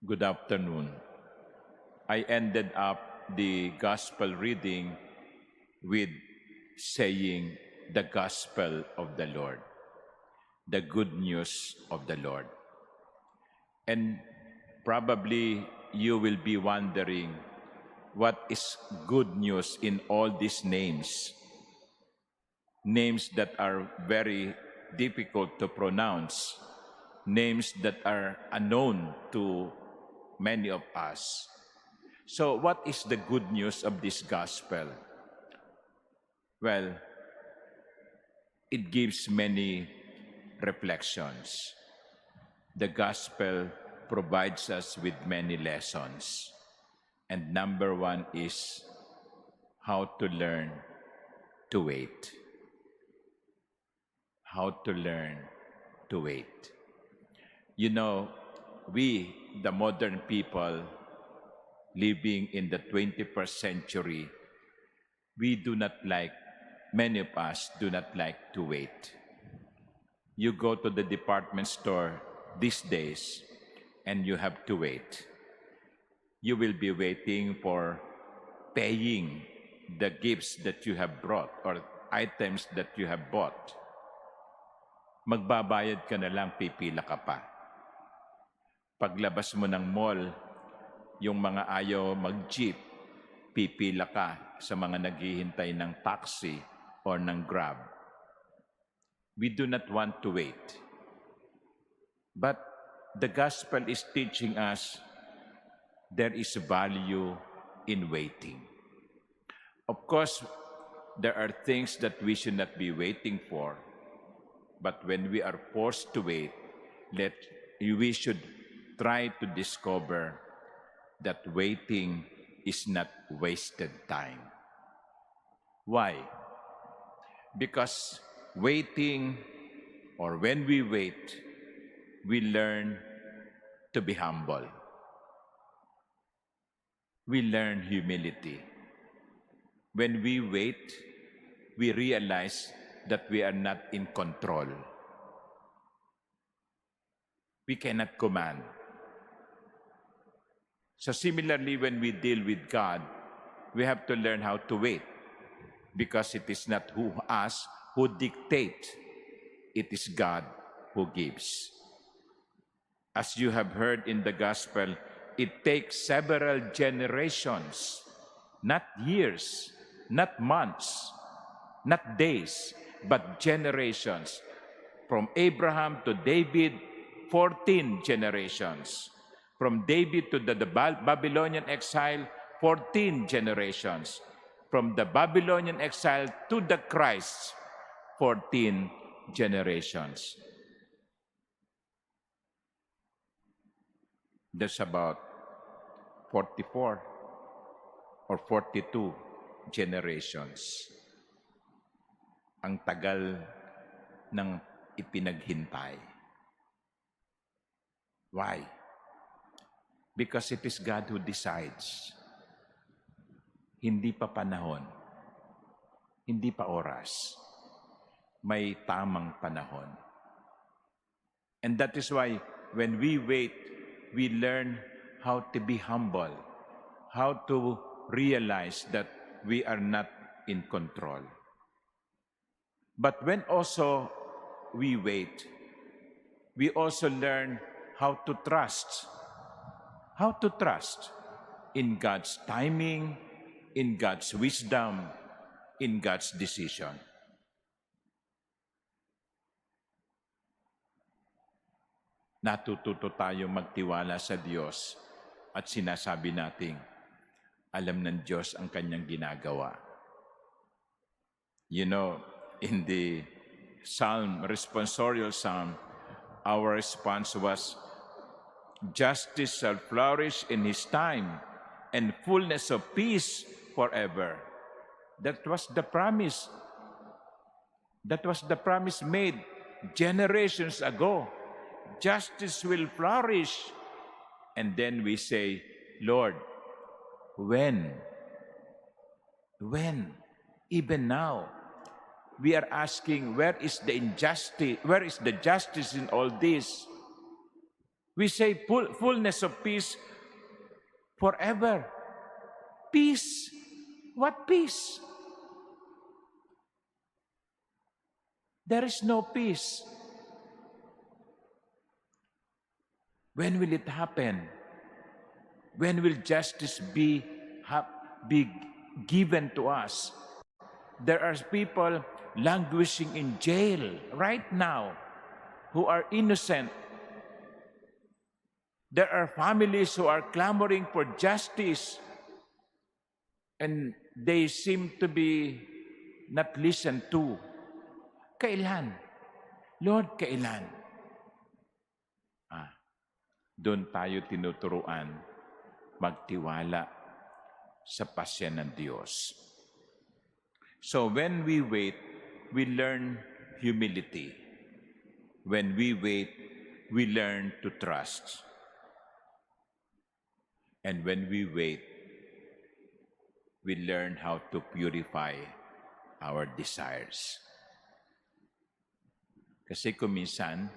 Good afternoon. I ended up the gospel reading with saying the gospel of the Lord, the good news of the Lord. And probably you will be wondering what is good news in all these names, names that are very difficult to pronounce, names that are unknown to many of us. So what is the good news of this gospel? Well, it gives many reflections. The gospel provides us with many lessons. And number one is how to learn to wait. How to learn to wait. You know, we, the modern people living in the 21st century, many of us do not like to wait. You go to the department store these days and you have to wait. You will be waiting for paying the gifts that you have brought or items that you have bought. Magbabayad ka na lang, pipila ka pa. Paglabas mo ng mall, yung mga ayaw mag-jeep, pipila ka sa mga naghihintay ng taxi or ng Grab. We do not want to wait. But the gospel is teaching us there is value in waiting. Of course, there are things that we should not be waiting for. But when we are forced to wait, we should try to discover that waiting is not wasted time. Why? Because waiting, or when we wait, we learn to be humble. We learn humility. When we wait, we realize that we are not in control. We cannot command. So similarly, when we deal with God, we have to learn how to wait, because it is not us who dictate, it is God who gives. As you have heard in the gospel, it takes several generations, not years, not months, not days, but generations. From Abraham to David, 14 generations. From David to the Babylonian exile, 14 generations. From the Babylonian exile to the Christ, 14 generations. There's about 44 or 42 generations. Ang tagal ng ipinaghintay. Why? Because it is God who decides. Hindi pa panahon. Hindi pa oras. May tamang panahon. And that is why when we wait, we learn how to be humble, how to realize that we are not in control. But when also we wait, we also learn how to trust. How to trust in God's timing, in God's wisdom, in God's decision. Natututo tayo magtiwala sa Diyos at sinasabi nating, alam ng Diyos ang kanyang ginagawa. You know, in the responsorial psalm, our response was, justice shall flourish in his time, and fullness of peace forever. That was the promise. That was the promise made generations ago. Justice will flourish. And then we say, Lord, when? When? Even now. We are asking, where is the injustice? Where is the justice in all this? We say fullness of peace forever. Peace. What peace? There is no peace. When will it happen? When will justice be given to us? There are people languishing in jail right now who are innocent. There are families who are clamoring for justice, and they seem to be not listened to. Kailan? Lord, kailan? Doon tayo tinuturuan magtiwala sa pasya ng Diyos. So when we wait, we learn humility. When we wait, we learn to trust. And when we wait, we learn how to purify our desires. Kasi kung minsan,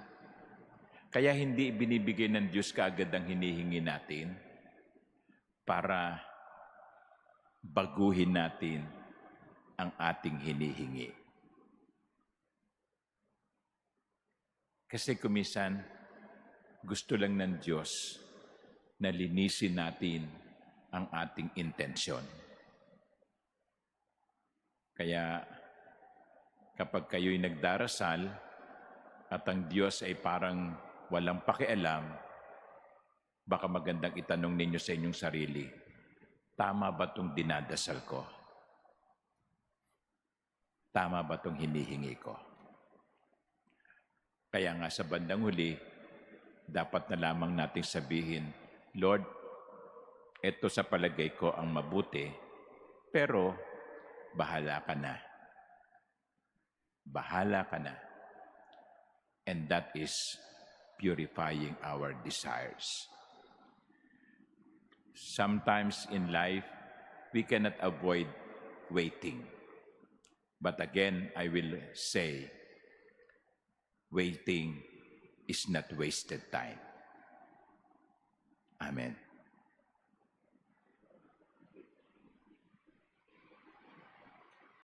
kaya hindi binibigay ng Diyos kaagad ang hinihingi natin para baguhin natin ang ating hinihingi. Kasi kung minsan, gusto lang ng Diyos na linisin natin ang ating intensyon. Kaya kapag kayo'y nagdarasal at ang Diyos ay parang walang pakialam, baka magandang itanong ninyo sa inyong sarili, tama ba itong dinadasal ko? Tama ba itong hinihingi ko? Kaya nga sa bandang huli, dapat na lamang nating sabihin, Lord, ito sa palagay ko ang mabuti, pero bahala ka na. Bahala ka na. And that is purifying our desires. Sometimes in life, we cannot avoid waiting. But again, I will say, waiting is not wasted time. Amen.